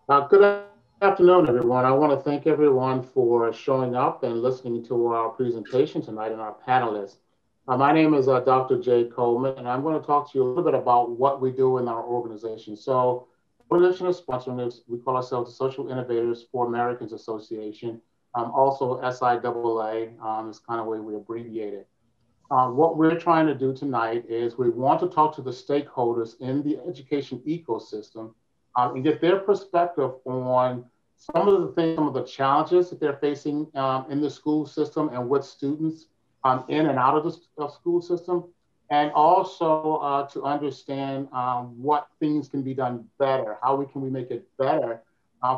Good afternoon, everyone. I want to thank everyone for showing up and listening to our presentation tonight and our panelists. My name is Dr. Jay Coleman, and I'm going to talk to you a little bit about what we do in our organization. So, the organization is sponsoring this. We call ourselves the Social Innovators for Americans Association, also SIAA is kind of the way we abbreviate it. What we're trying to do tonight is we want to talk to the stakeholders in the education ecosystem and get their perspective on some of the things, some of the challenges that they're facing in the school system and with students in and out of the school system, and also to understand what things can be done better, how can we make it better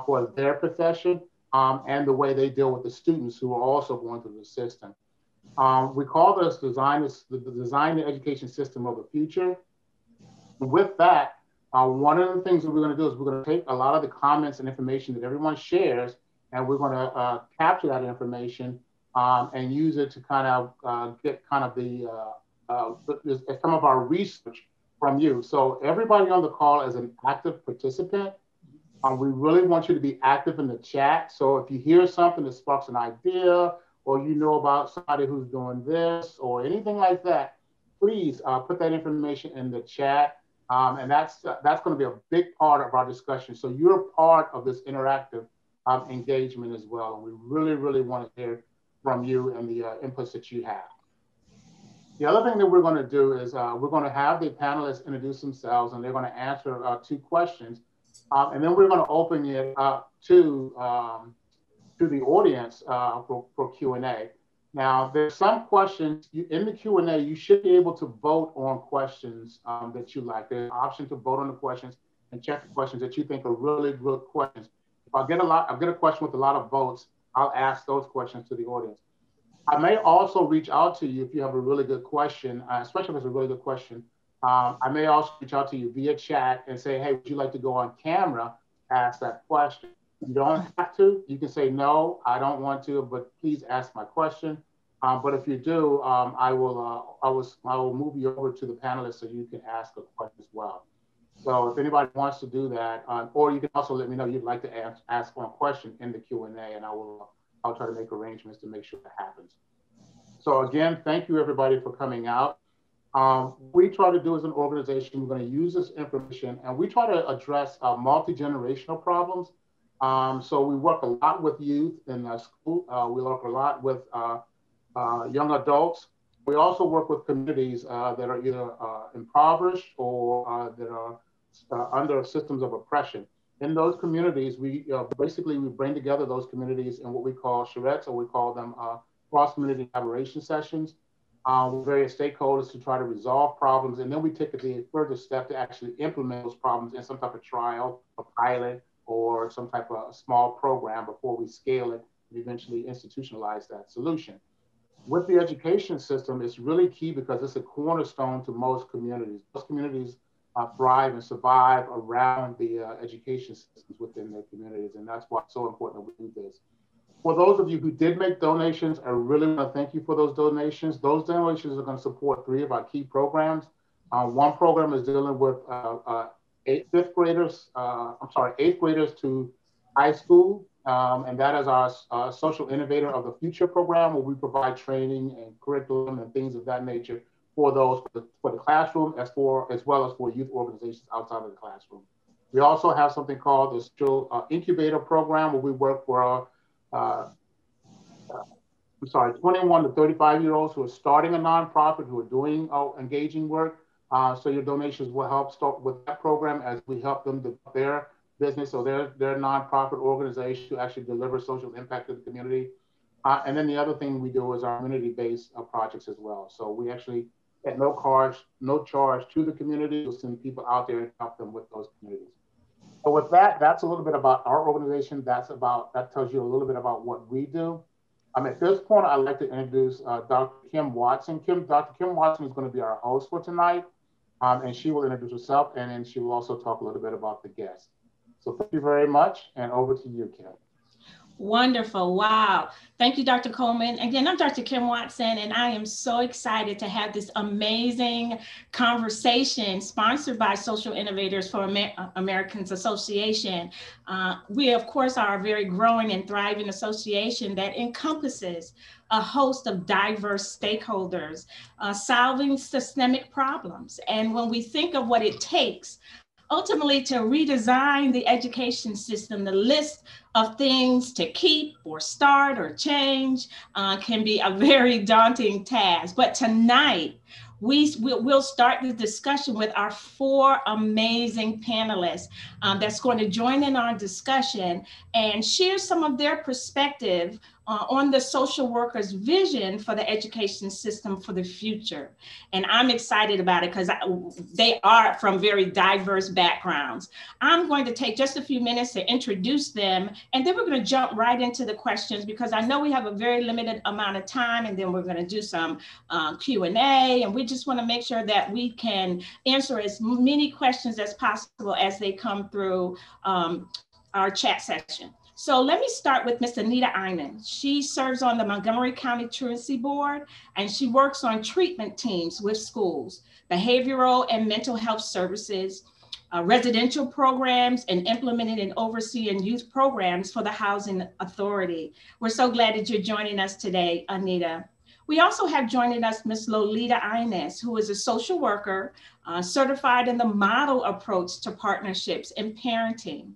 for their profession and the way they deal with the students who are also going through the system. We call this the design the education system of the future. And with that, one of the things that we're going to do is we're going to take a lot of the comments and information that everyone shares, and we're going to capture that information and use it to kind of get kind of some of our research from you. So everybody on the call is an active participant. We really want you to be active in the chat. So if you hear something that sparks an idea, or you know about somebody who's doing this or anything like that, please put that information in the chat. And that's going to be a big part of our discussion. So you're part of this interactive engagement as well. And we really, really want to hear from you and the inputs that you have. The other thing that we're going to do is we're going to have the panelists introduce themselves, and they're going to answer 2 questions. And then we're going to open it up to the audience for Q&A. Now, there's some questions in the Q&A. You should be able to vote on questions that you like. There's an option to vote on the questions and check the questions that you think are really good questions. If I get a question with a lot of votes, I'll ask those questions to the audience. I may also reach out to you if you have a really good question, especially if it's a really good question. I may also reach out to you via chat and say, hey, would you like to go on camera, ask that question? You don't have to. You can say, no, I don't want to, but please ask my question. But if you do, I will move you over to the panelists so you can ask a question as well. So if anybody wants to do that, or you can also let me know you'd like to ask one question in the Q&A, and I'll try to make arrangements to make sure that happens. So again, thank you everybody for coming out. We try to do as an organization, we're going to use this information, and we try to address multi-generational problems. So we work a lot with youth in school. We work a lot with young adults. We also work with communities that are either impoverished or that are under systems of oppression. In those communities, we bring together those communities in what we call charrettes, or we call them cross-community collaboration sessions with various stakeholders to try to resolve problems. And then we take a further step to actually implement those problems in some type of trial, a pilot, or some type of small program before we scale it and eventually institutionalize that solution. With the education system, it's really key because it's a cornerstone to most communities. Most communities thrive and survive around the education systems within their communities, and that's why it's so important that we do this. For those of you who did make donations, I really want to thank you for those donations. Those donations are going to support 3 of our key programs. One program is dealing with eighth graders to high school, and that is our Social Innovator of the Future program, where we provide training and curriculum and things of that nature for those for the classroom as well as for youth organizations outside of the classroom. We also have something called the Social Incubator program, where we work for 21 to 35-year-olds who are starting a nonprofit, who are doing engaging work. So your donations will help start with that program as we help them develop their business or their nonprofit organization to actually deliver social impact to the community. And then the other thing we do is our community-based projects as well. So we actually at no charge to the community. We'll send people out there and help them with those communities. So with that, that's a little bit about our organization. That tells you a little bit about what we do. At this point, I'd like to introduce Dr. Kymm Watson. Dr. Kymm Watson is going to be our host for tonight, and she will introduce herself, and then she will also talk a little bit about the guests. So thank you very much, and over to you, Kymm. Wonderful. Wow. Thank you, Dr. Coleman. Again, I'm Dr. Kymm Watson, and I am so excited to have this amazing conversation sponsored by Social Innovators for Americans Association. We, of course, are a very growing and thriving association that encompasses a host of diverse stakeholders, solving systemic problems. And when we think of what it takes, ultimately to redesign the education system, the list of things to keep or start or change can be a very daunting task. But tonight, we'll start the discussion with our four amazing panelists that's going to join in our discussion and share some of their perspective on the social worker's vision for the education system for the future. And I'm excited about it because they are from very diverse backgrounds. I'm going to take just a few minutes to introduce them, and then we're going to jump right into the questions because I know we have a very limited amount of time, and then we're going to do some Q&A, and we just want to make sure that we can answer as many questions as possible as they come through our chat session. So let me start with Ms. Anita Inman. She serves on the Montgomery County Truancy Board, and she works on treatment teams with schools, behavioral and mental health services, residential programs, and implementing and overseeing youth programs for the Housing Authority. We're so glad that you're joining us today, Anita. We also have joining us Ms. Lolita Inez, who is a social worker, certified in the model approach to partnerships and parenting.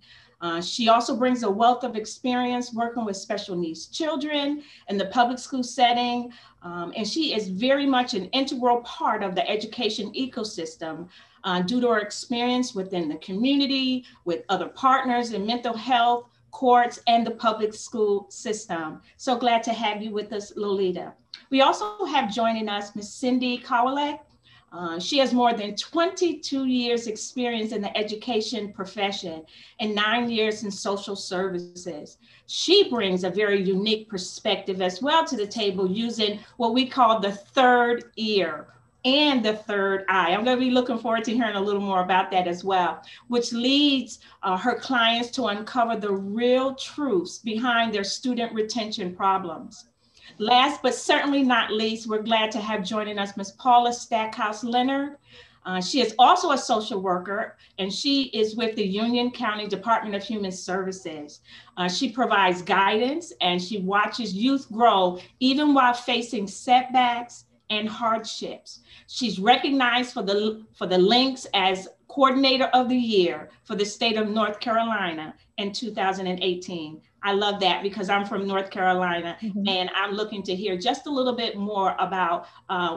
She also brings a wealth of experience working with special needs children in the public school setting, and she is very much an integral part of the education ecosystem due to her experience within the community, with other partners in mental health, courts, and the public school system. So glad to have you with us, Lolita. We also have joining us Ms. Cindy Kowalek. She has more than 22 years experience in the education profession and 9 years in social services. She brings a very unique perspective as well to the table using what we call the third ear and the third eye. I'm going to be looking forward to hearing a little more about that as well, which leads her clients to uncover the real truths behind their student retention problems. Last but certainly not least, we're glad to have joining us Ms. Paula Stackhouse Leonard. She is also a social worker, and she is with the Union County Department of Human Services. She provides guidance, and she watches youth grow even while facing setbacks and hardships. She's recognized for the links as Coordinator of the Year for the state of North Carolina in 2018. I love that because I'm from North Carolina, and I'm looking to hear just a little bit more about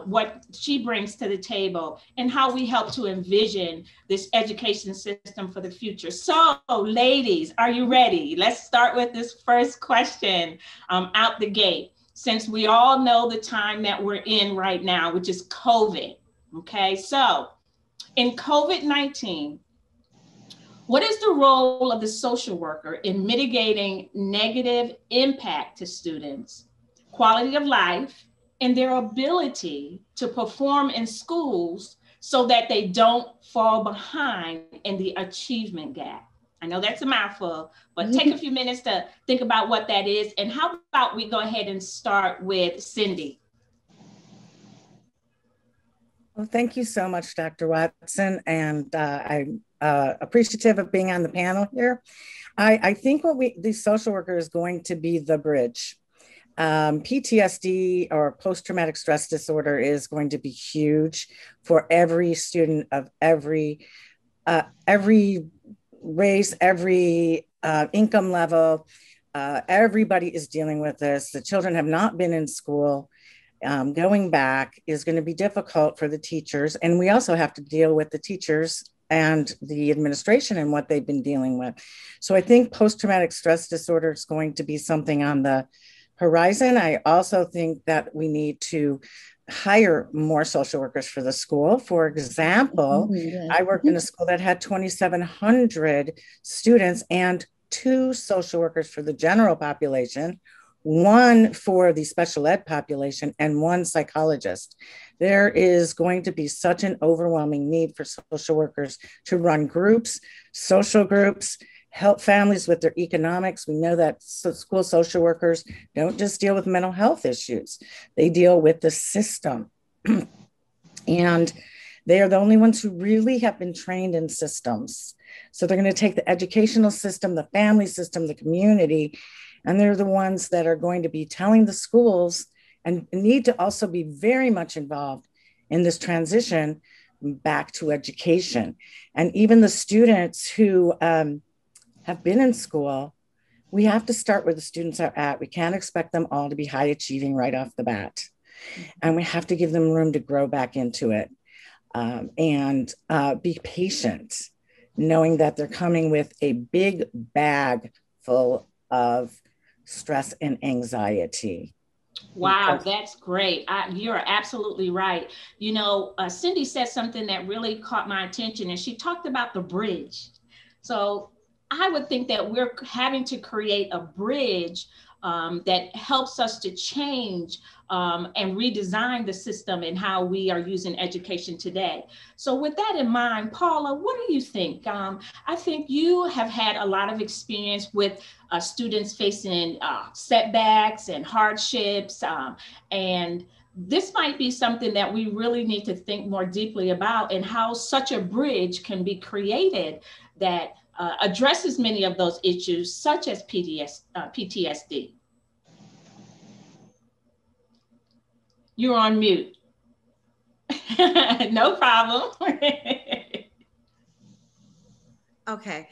what she brings to the table and how we help to envision this education system for the future. So ladies, are you ready? Let's start with this first question out the gate. Since we all know the time that we're in right now, which is COVID, okay? So in COVID-19, what is the role of the social worker in mitigating negative impact to students, quality of life, and their ability to perform in schools so that they don't fall behind in the achievement gap? I know that's a mouthful, but take a few minutes to think about what that is. And how about we go ahead and start with Cindy? Well, thank you so much, Dr. Watson. And I'm appreciative of being on the panel here. I think the social worker is going to be the bridge. PTSD or post-traumatic stress disorder is going to be huge for every student of every race, every income level. Everybody is dealing with this. The children have not been in school. Going back is going to be difficult for the teachers. And we also have to deal with the teachers and the administration and what they've been dealing with. So I think post-traumatic stress disorder is going to be something on the horizon. I also think that we need to hire more social workers for the school. For example, I worked in a school that had 2,700 students and 2 social workers for the general population, 1 for the special ed population, and 1 psychologist. There is going to be such an overwhelming need for social workers to run groups, social groups, help families with their economics. We know that school social workers don't just deal with mental health issues, they deal with the system. And they are the only ones who really have been trained in systems. So they're going to take the educational system, the family system, the community, and they're the ones that are going to be telling the schools and need to also be very much involved in this transition back to education. And even the students who have been in school, we have to start where the students are at. We can't expect them all to be high achieving right off the bat. And we have to give them room to grow back into it, and be patient, knowing that they're coming with a big bag full of stress and anxiety. Wow, that's great. You're absolutely right. You know, Cindy said something that really caught my attention, and she talked about the bridge. So I would think that we're having to create a bridge that helps us to change and redesign the system and how we are using education today. So with that in mind, Paula, what do you think? I think you have had a lot of experience with students facing setbacks and hardships, and this might be something that we really need to think more deeply about, and how such a bridge can be created that addresses many of those issues, such as PTSD. You're on mute. No problem. Okay.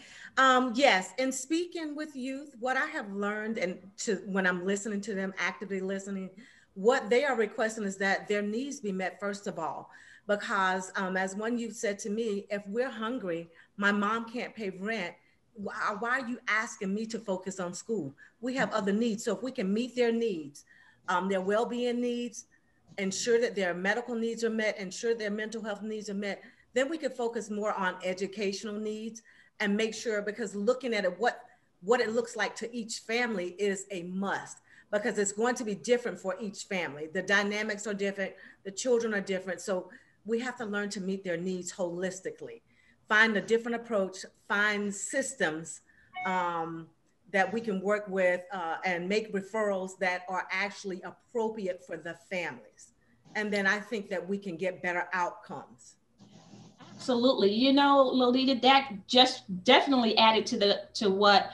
Yes, in speaking with youth, what I have learned, and when I'm listening to them, actively listening, what they are requesting is that their needs be met first of all. Because as one youth said to me, if we're hungry, my mom can't pay rent, why are you asking me to focus on school? We have other needs. So if we can meet their needs, their well-being needs, ensure that their medical needs are met, ensure their mental health needs are met, then we could focus more on educational needs and make sure, because looking at it, what it looks like to each family is a must, because it's going to be different for each family. The dynamics are different, the children are different. So we have to learn to meet their needs holistically, find a different approach, find systems that we can work with and make referrals that are actually appropriate for the families. And then I think that we can get better outcomes. Absolutely. You know, Lolita, that just definitely added to what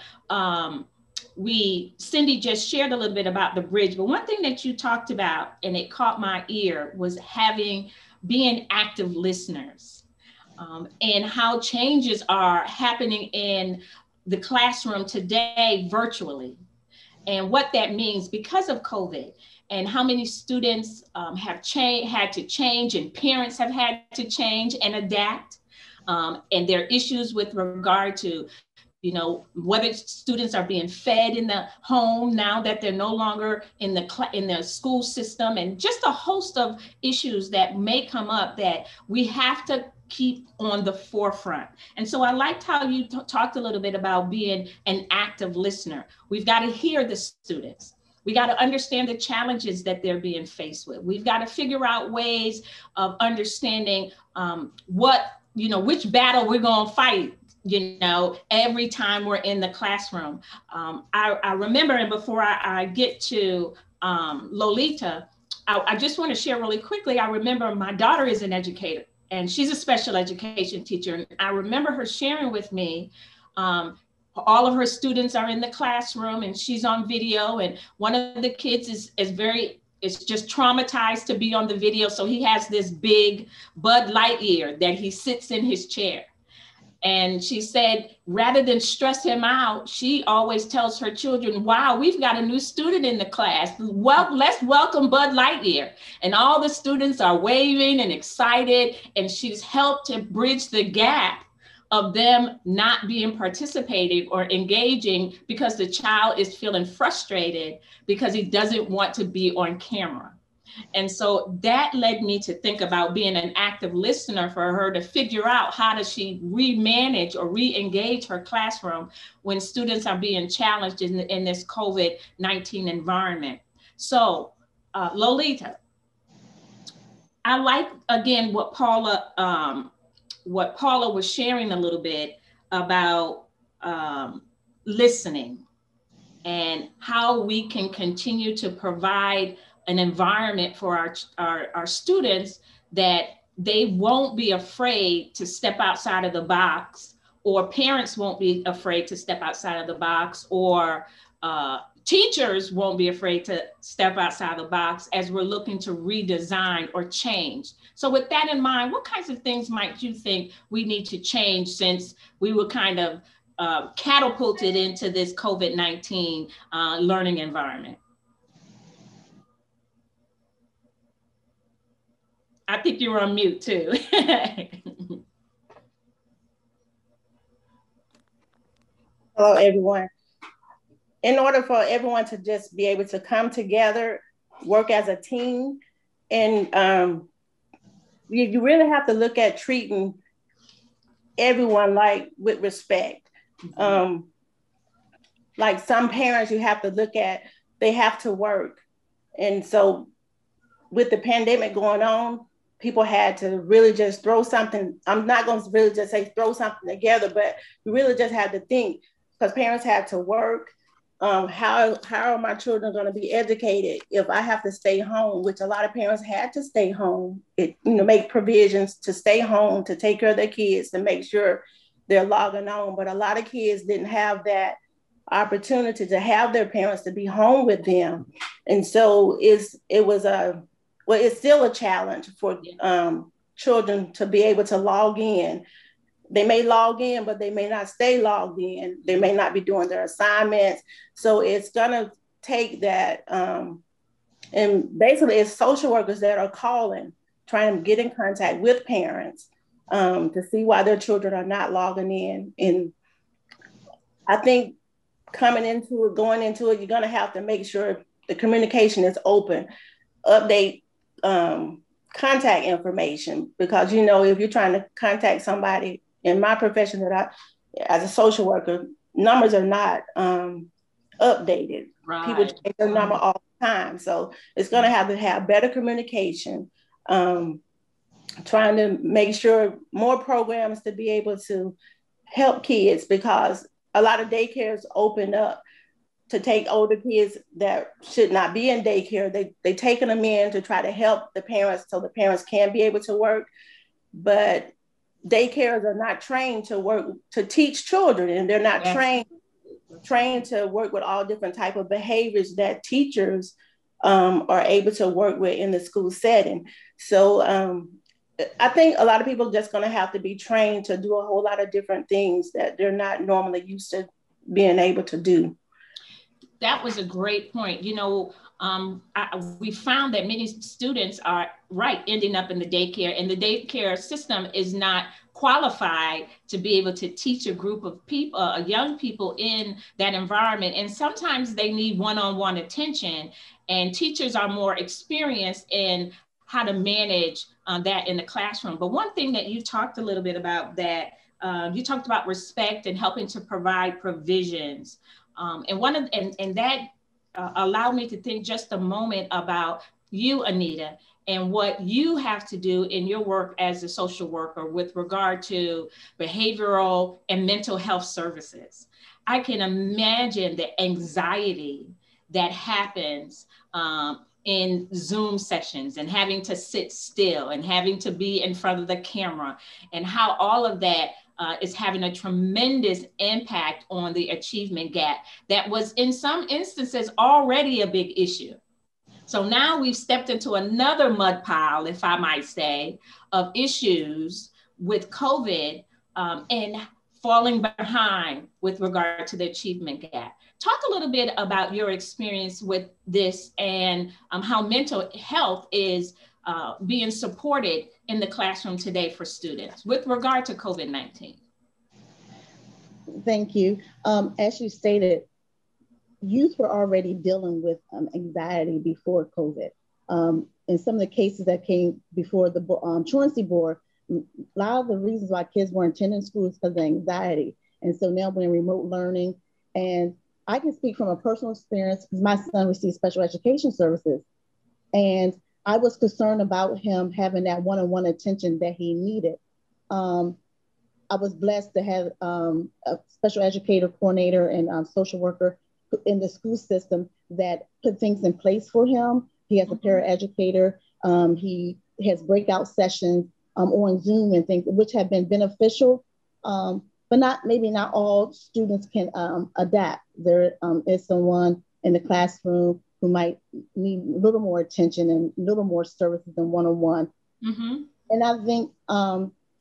Cindy just shared a little bit about the bridge. But one thing that you talked about, and it caught my ear, was being active listeners, and how changes are happening in the classroom today virtually, and what that means because of COVID, and how many students have had to change, and parents have had to change and adapt, and their issues with regard to, you know, whether students are being fed in the home now that they're no longer in the school system, and just a host of issues that may come up that we have to keep on the forefront. And so I liked how you talked a little bit about being an active listener. We've got to hear the students. We got to understand the challenges that they're being faced with. We've got to figure out ways of understanding which battle we're going to fight, you know, every time we're in the classroom. I remember, and before I get to Lolita, I just want to share really quickly. I remember my daughter is an educator, and she's a special education teacher. And I remember her sharing with me, all of her students are in the classroom and she's on video. And one of the kids is just traumatized to be on the video. So he has this big Bud Lightyear that he sits in his chair. And she said, rather than stress him out, she always tells her children, wow, we've got a new student in the class. Well, let's welcome Bud Lightyear. And all the students are waving and excited. And she's helped to bridge the gap of them not being participating or engaging because the child is feeling frustrated because he doesn't want to be on camera. And so that led me to think about being an active listener for her to figure out how does she remanage or re-engage her classroom when students are being challenged in this COVID-19 environment. So Lolita, I like, again, what Paula was sharing a little bit about listening and how we can continue to provide an environment for our students that they won't be afraid to step outside of the box, or parents won't be afraid to step outside of the box, or teachers won't be afraid to step outside the box as we're looking to redesign or change. So with that in mind, what kinds of things might you think we need to change, since we were kind of catapulted into this COVID-19 learning environment? I think you were on mute too. Hello, everyone. In order for everyone to just be able to come together, work as a team, and you really have to look at treating everyone like with respect. Like some parents you have to look at, they have to work. And so with the pandemic going on, people had to really just throw something. I'm not going to really just say throw something together, but you really just had to think, because parents had to work. How are my children going to be educated if I have to stay home, which a lot of parents had to stay home, make provisions to stay home, to take care of their kids, to make sure they're logging on. But a lot of kids didn't have that opportunity to have their parents to be home with them. And so it's still a challenge for children to be able to log in. They may log in, but they may not stay logged in. They may not be doing their assignments. So it's gonna take that. And basically it's social workers that are calling, trying to get in contact with parents to see why their children are not logging in. And I think going into it, you're gonna have to make sure the communication is open, update contact information, because if you're trying to contact somebody, in my profession as a social worker, numbers are not updated. Right. People change their number all the time. So it's going to have better communication, trying to make sure more programs to be able to help kids, because a lot of daycares open up to take older kids that should not be in daycare. They taking them in to try to help the parents so the parents can be able to work. But daycares are not trained to work, to teach children, and they're not trained to work with all different type of behaviors that teachers are able to work with in the school setting. So I think a lot of people are just going to have to be trained to do a whole lot of different things that they're not normally used to being able to do. That was a great point. We found that many students are ending up in the daycare, and the daycare system is not qualified to be able to teach a group of people, young people in that environment. And sometimes they need one-on-one attention, and teachers are more experienced in how to manage that in the classroom. But one thing that you talked a little bit about, that you talked about respect and helping to provide provisions. And that allowed me to think just a moment about you, Anita, and what you have to do in your work as a social worker with regard to behavioral and mental health services. I can imagine the anxiety that happens in Zoom sessions, and having to sit still and having to be in front of the camera, and how all of that is having a tremendous impact on the achievement gap that was in some instances already a big issue. So now we've stepped into another mud pile, if I might say, of issues with COVID and falling behind with regard to the achievement gap. Talk a little bit about your experience with this, and how mental health is being supported in the classroom today for students with regard to COVID-19. Thank you. As you stated, youth were already dealing with anxiety before COVID. In some of the cases that came before the truancy board, a lot of the reasons why kids weren't attending school is because of anxiety. And so now we're in remote learning, and I can speak from a personal experience because my son received special education services, and I was concerned about him having that one-on-one attention that he needed. I was blessed to have a special educator coordinator and social worker in the school system that put things in place for him. He has a paraeducator. He has breakout sessions on Zoom and things, which have been beneficial, but maybe not all students can adapt. There is someone in the classroom who might need a little more attention and a little more services than one-on-one. And I think,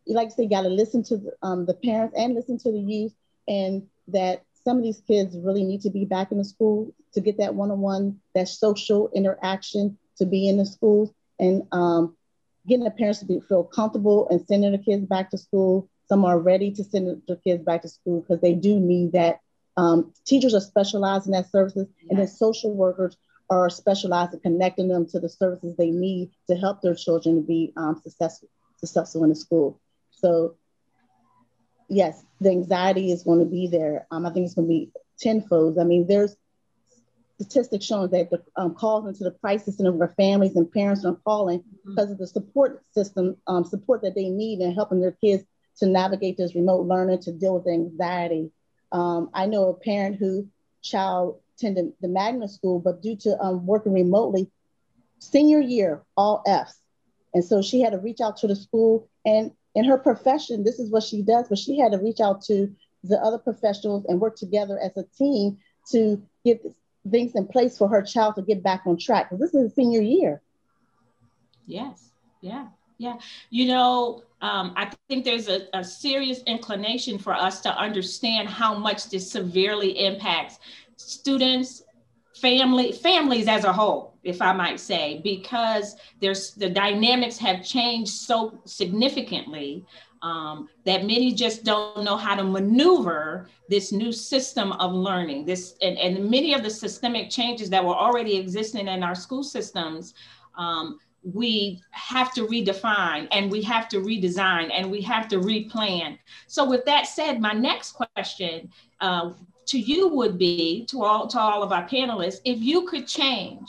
like I say, you got to listen to the parents and listen to the youth, and that some of these kids really need to be back in the school to get that one-on-one, that social interaction to be in the schools, and getting the parents to feel comfortable and sending the kids back to school. Some are ready to send the kids back to school because they do need that. Teachers are specialized in that services, and then social workers are specialized in connecting them to the services they need to help their children to be successful in the school. So yes, the anxiety is going to be there. I think it's going to be tenfold. I mean, there's statistics showing that the calls into the crisis center where families and parents are calling because of the support system, support that they need in helping their kids to navigate this remote learning, to deal with anxiety. I know a parent whose child attended the magnet school, but due to working remotely, senior year, all Fs. And so she had to reach out to the school, and in her profession, this is what she does, but she had to reach out to the other professionals and work together as a team to get things in place for her child to get back on track. Because this is a senior year. Yes, yeah. You know, I think there's a serious inclination for us to understand how much this severely impacts students, families as a whole, if I might say, because the dynamics have changed so significantly that many just don't know how to maneuver this new system of learning. And many of the systemic changes that were already existing in our school systems, we have to redefine, and we have to redesign, and we have to replan. So with that said, my next question to you would be, to all of our panelists, if you could change,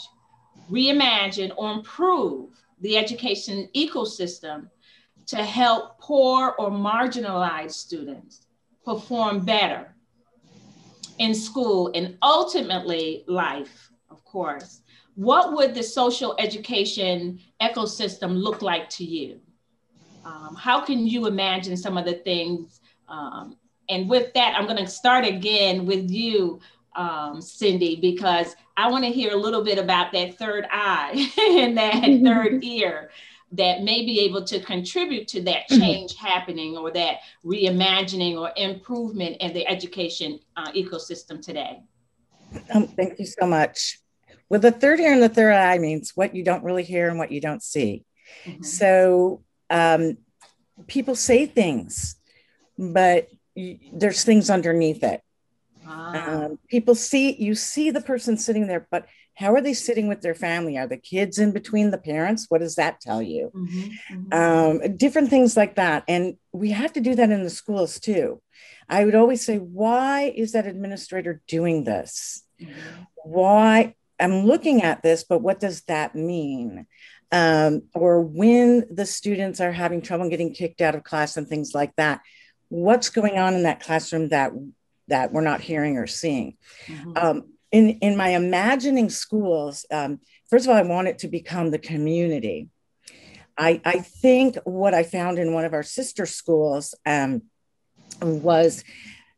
reimagine, or improve the education ecosystem to help poor or marginalized students perform better in school and ultimately life, of course, what would the social education ecosystem look like to you? How can you imagine some of the things? And with that, I'm going to start again with you, Cindy, because I want to hear a little bit about that third eye and that third ear that may be able to contribute to that change happening, or that reimagining or improvement in the education ecosystem today. Thank you so much. Well, the third ear and the third eye means what you don't really hear and what you don't see. So people say things, but there's things underneath it. You see the person sitting there, but how are they sitting with their family? Are the kids in between the parents? What does that tell you? Different things like that. And we have to do that in the schools too. I would always say, why is that administrator doing this? Why? I'm looking at this, but what does that mean? Or when the students are having trouble getting kicked out of class and things like that, what's going on in that classroom that we're not hearing or seeing? In my imagining schools, first of all, I want it to become the community. I think what I found in one of our sister schools was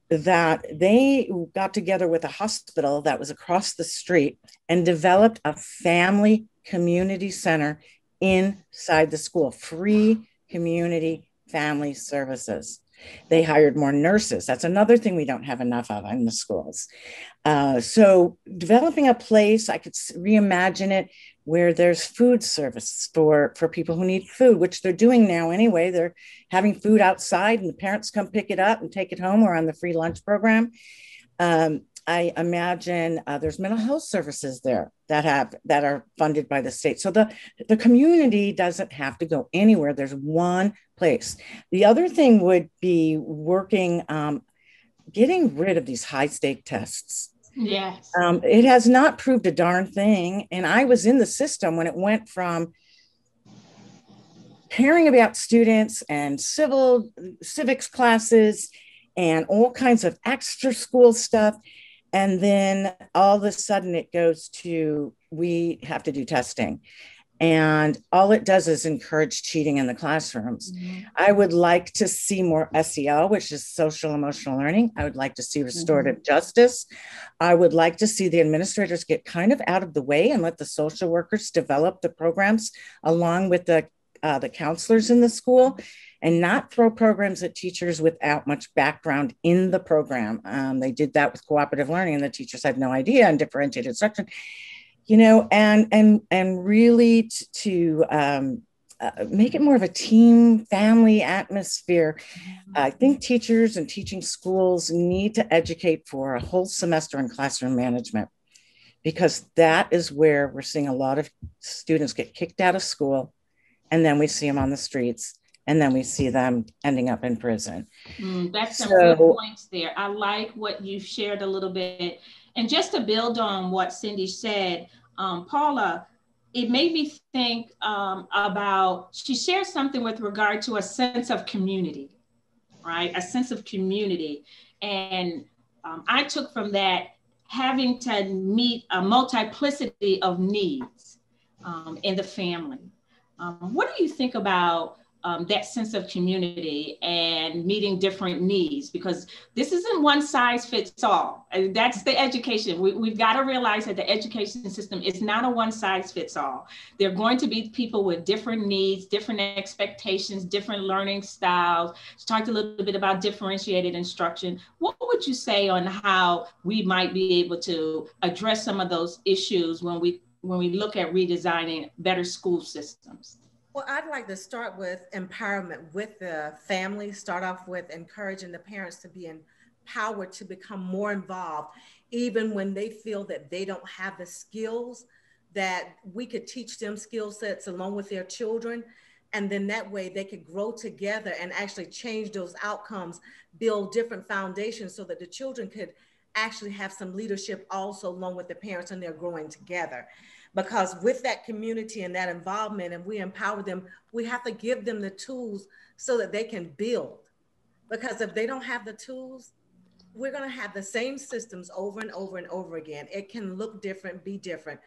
that they got together with a hospital that was across the street and developed a family community center inside the school, free community family services. They hired more nurses. That's another thing we don't have enough of in the schools. So developing a place, I could reimagine it where there's food service for people who need food, which they're doing now anyway. They're having food outside and the parents come pick it up and take it home, or on the free lunch program. I imagine there's mental health services there that are funded by the state. So the community doesn't have to go anywhere. There's one place. The other thing would be working, getting rid of these high stake tests. Yes. It has not proved a darn thing. And I was in the system when it went from caring about students and civics classes and all kinds of extra school stuff. And then all of a sudden it goes to, we have to do testing. And all it does is encourage cheating in the classrooms. Mm-hmm. I would like to see more SEL, which is social emotional learning. I would like to see restorative justice. I would like to see the administrators get kind of out of the way and let the social workers develop the programs along with the counselors in the school, and not throw programs at teachers without much background in the program. They did that with cooperative learning, and the teachers had no idea, and differentiated instruction, you know, and really to make it more of a team family atmosphere. I think teachers and teaching schools need to educate for a whole semester in classroom management, because that is where we're seeing a lot of students get kicked out of school, and then we see them on the streets, and then we see them ending up in prison. That's some good points there. I like what you've shared a little bit. And just to build on what Cindy said, Paula, it made me think about, she shared something with regard to a sense of community, right? A sense of community. And I took from that having to meet a multiplicity of needs in the family. What do you think about that sense of community and meeting different needs? Because this isn't one size fits all. And that's the education. We've got to realize that the education system is not a one size fits all. There are going to be people with different needs, different expectations, different learning styles. You talked a little bit about differentiated instruction. What would you say on how we might be able to address some of those issues when we look at redesigning better school systems? Well, I'd like to start with empowerment with the family, start off with encouraging the parents to be empowered to become more involved, even when they feel that they don't have the skills, that we could teach them skill sets along with their children. And then that way they could grow together and actually change those outcomes, build different foundations so that the children could actually have some leadership also along with the parents, and they're growing together. Because with that community and that involvement, and we empower them, we have to give them the tools so that they can build. Because if they don't have the tools, we're going to have the same systems over and over and over again. It can look different, be different.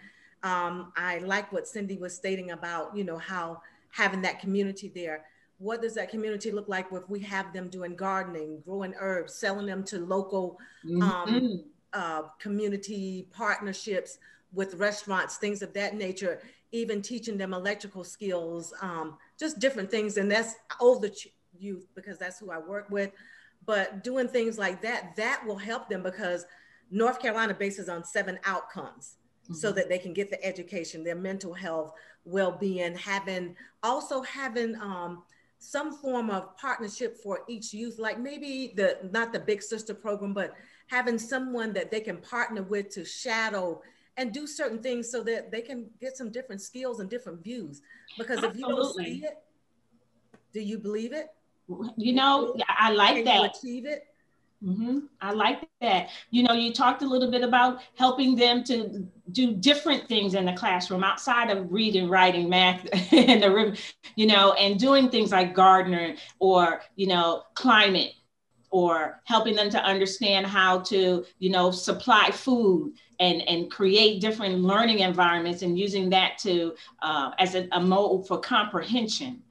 I like what Cindy was stating about, you know, how having that community there. What does that community look like if we have them doing gardening, growing herbs, selling them to local community partnerships with restaurants, things of that nature, even teaching them electrical skills, just different things. And that's older youth, because that's who I work with. But doing things like that, that will help them, because North Carolina bases on 7 outcomes so that they can get the education, their mental health, well-being, having some form of partnership for each youth, like maybe not the Big Sister program, but having someone that they can partner with to shadow and do certain things so that they can get some different skills and different views. Because if you don't see it, do you believe it? You know, I like that. Can you achieve it? I like that. You know, you talked a little bit about helping them to do different things in the classroom outside of reading, writing, math, and the room, you know, and doing things like gardening or, you know, climate, or helping them to understand how to, you know, supply food and create different learning environments, and using that to as a mode for comprehension.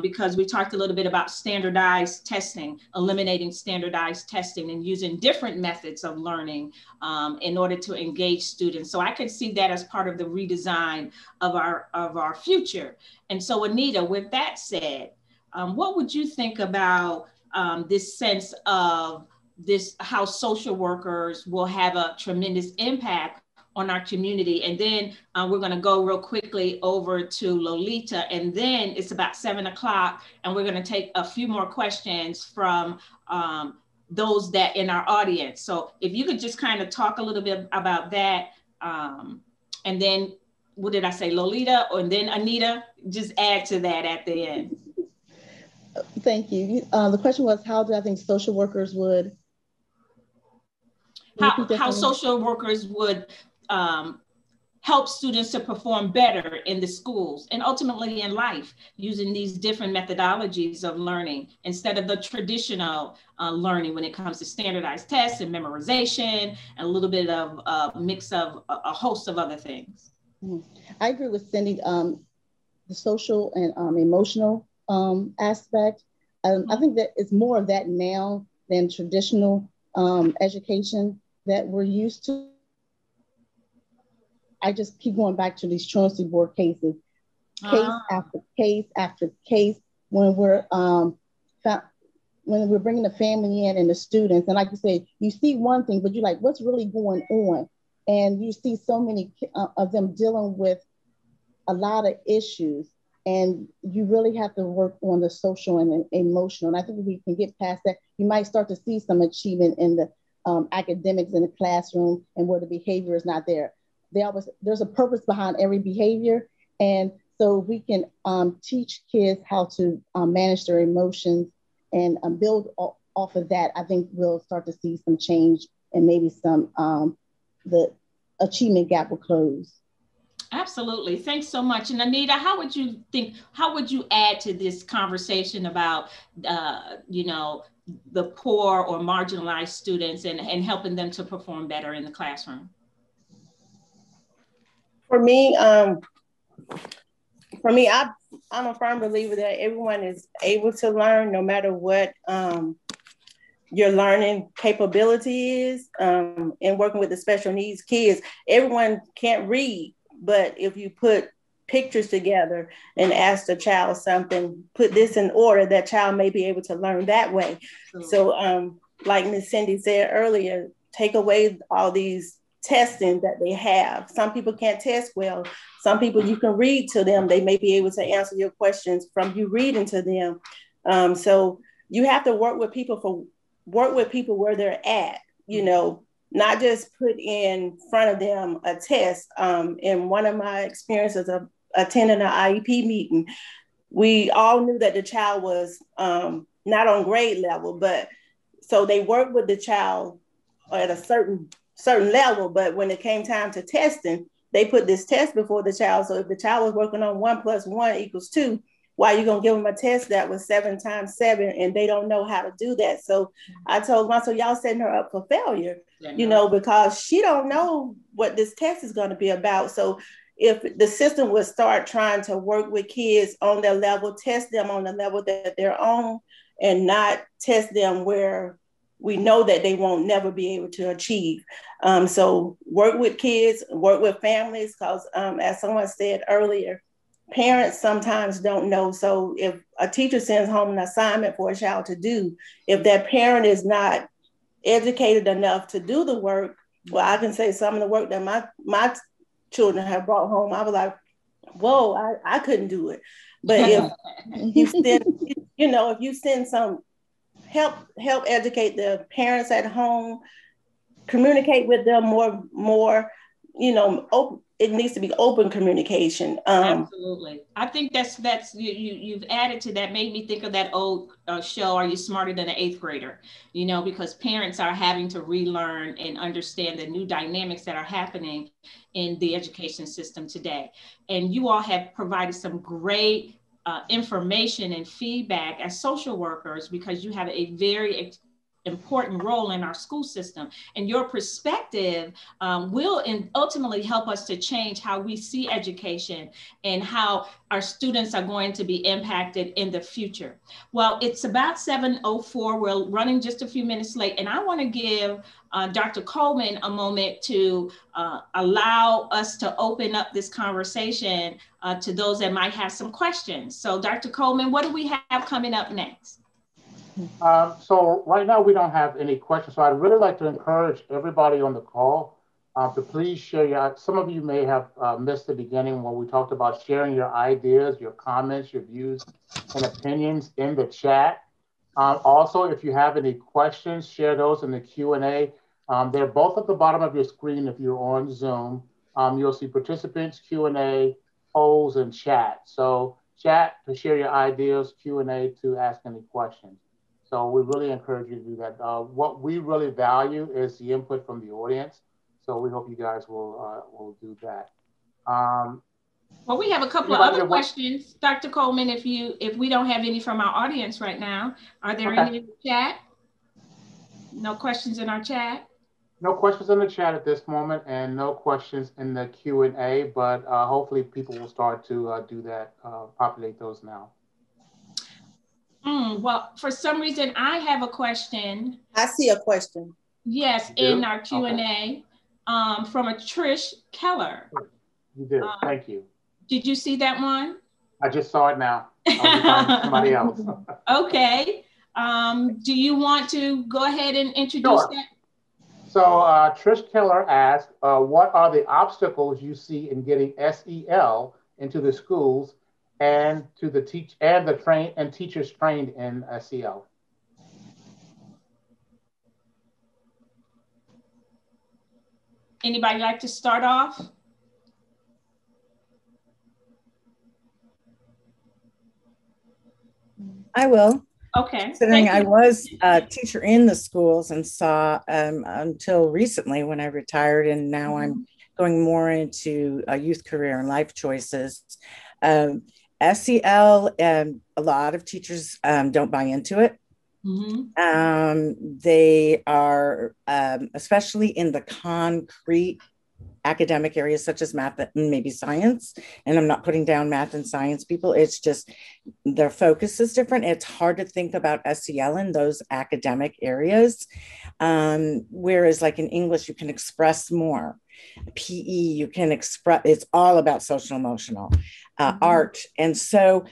Because we talked a little bit about standardized testing, eliminating standardized testing and using different methods of learning in order to engage students. So I could see that as part of the redesign of our future. And so Anita, with that said, what would you think about this sense of how social workers will have a tremendous impact on our community? And then we're going to go real quickly over to Lolita, and then it's about 7 o'clock, and we're going to take a few more questions from those that in our audience. So if you could just kind of talk a little bit about that, and then what did I say, Lolita, and then Anita, just add to that at the end. Thank you. The question was, how do I think social workers would? How social workers would help students to perform better in the schools and ultimately in life using these different methodologies of learning instead of the traditional learning when it comes to standardized tests and memorization and a little bit of a mix of a host of other things. I agree with Cindy, the social and emotional aspect. I think that it's more of that now than traditional education that we're used to. I just keep going back to these truancy board cases, case after case after case, when we're bringing the family in and the students. And like you said, you see one thing, but you're like, what's really going on? And you see so many of them dealing with a lot of issues. And you really have to work on the social and emotional. And I think if we can get past that, you might start to see some achievement in the academics in the classroom and where the behavior is not there. There's a purpose behind every behavior. And so we can teach kids how to manage their emotions and build off of that. I think we'll start to see some change and maybe some, the achievement gap will close. Absolutely. Thanks so much. And Anita, how would you add to this conversation about, the poor or marginalized students and helping them to perform better in the classroom? For me, I'm a firm believer that everyone is able to learn no matter what your learning capability is. In working with the special needs kids, everyone can't read, but if you put pictures together and ask the child something, put this in order, that child may be able to learn that way. So like Ms. Cindy said earlier, take away all these testing that they have. Some people can't test well. Some people, you can read to them. They may be able to answer your questions from you reading to them. So you have to work with people where they're at, not just put in front of them a test. In one of my experiences of attending an IEP meeting, we all knew that the child was not on grade level, but so they worked with the child at a certain level, but when it came time to testing, they put this test before the child. So if the child was working on 1 + 1 = 2, why are you gonna give them a test that was 7 × 7 and they don't know how to do that? So I told them, so y'all setting her up for failure, because she don't know what this test is gonna be about. So if the system would start trying to work with kids on their level, test them on the level that they're on, and not test them where we know that they won't never be able to achieve. So work with kids, work with families, because as someone said earlier, parents sometimes don't know. So if a teacher sends home an assignment for a child to do, if that parent is not educated enough to do the work, well, I can say some of the work that my children have brought home, I was like, whoa, I couldn't do it. But if you send, if you send some help educate the parents at home, communicate with them more, open. It needs to be open communication. Absolutely. I think that's you've added to that, made me think of that old show, Are You Smarter Than an 8th Grader? Because parents are having to relearn and understand the new dynamics that are happening in the education system today. And you all have provided some great information and feedback as social workers, because you have a very important role in our school system, and your perspective will ultimately help us to change how we see education and how our students are going to be impacted in the future. Well, it's about 7:04. We're running just a few minutes late, and I want to give Dr. Coleman a moment to allow us to open up this conversation to those that might have some questions. So Dr. Coleman, what do we have coming up next? So right now we don't have any questions. So I'd really like to encourage everybody on the call to please share some of you may have missed the beginning when we talked about sharing your ideas, your comments, your views and opinions in the chat. Also, if you have any questions, share those in the Q&A. They're both at the bottom of your screen if you're on Zoom. You'll see participants, Q&A, polls, and chat. So chat to share your ideas, Q&A to ask any questions. So we really encourage you to do that. What we really value is the input from the audience. So we hope you guys will do that. Well, we have a couple of other questions, Dr. Coleman, if we don't have any from our audience right now. Are there any in the chat? No questions in our chat? No questions in the chat at this moment, and no questions in the Q&A, but hopefully people will start to do that, populate those now. Well, for some reason, I have a question. I see a question. Yes, in our Q&A from a Trish Keller. You did, thank you. Did you see that one? I just saw it now. Somebody else. Okay. Do you want to go ahead and introduce that? So Trish Keller asked, what are the obstacles you see in getting SEL into the schools and to the teachers trained in SEL? Anybody like to start off? I will. Okay. Considering I was a teacher in the schools and saw until recently when I retired, and now I'm going more into a youth career and life choices. SEL, a lot of teachers don't buy into it. They are, especially in the concrete academic areas such as math and maybe science, and I'm not putting down math and science people, it's just their focus is different. It's hard to think about SEL in those academic areas, whereas like in English you can express more. PE you can express, it's all about social emotional, art. And so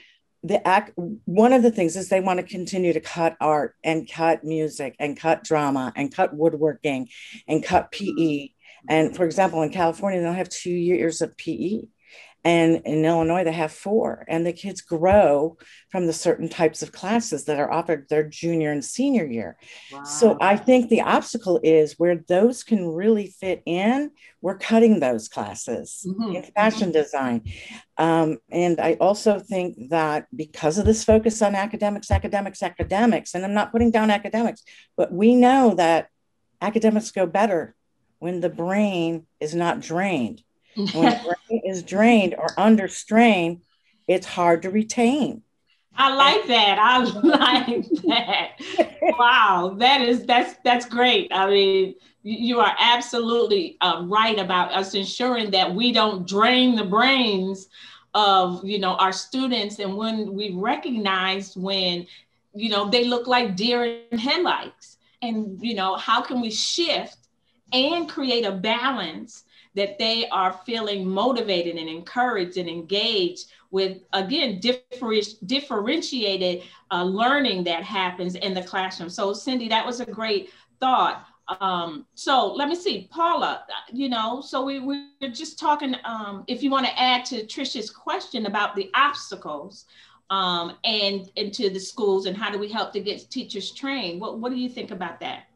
one of the things is they want to continue to cut art and cut music and cut drama and cut woodworking and cut PE. And for example, in California, they don't have 2 years of PE. And in Illinois, they have 4. And the kids grow from the certain types of classes that are offered their junior and senior year. Wow. So I think the obstacle is where those can really fit in, we're cutting those classes in fashion design. And I also think that because of this focus on academics, and I'm not putting down academics, but we know that academics go better when the brain is not drained. When the brain is drained or under strain, it's hard to retain. I like that. I like that. Wow, that's great. I mean, you are absolutely right about us ensuring that we don't drain the brains of our students, and when we recognize when they look like deer in headlights, and how can we shift and create a balance that they are feeling motivated and encouraged and engaged with, again, differentiated learning that happens in the classroom. So Cindy, that was a great thought. So let me see, Paula, so we're just talking, if you want to add to Trisha's question about the obstacles and into the schools and how do we help to get teachers trained, what do you think about that?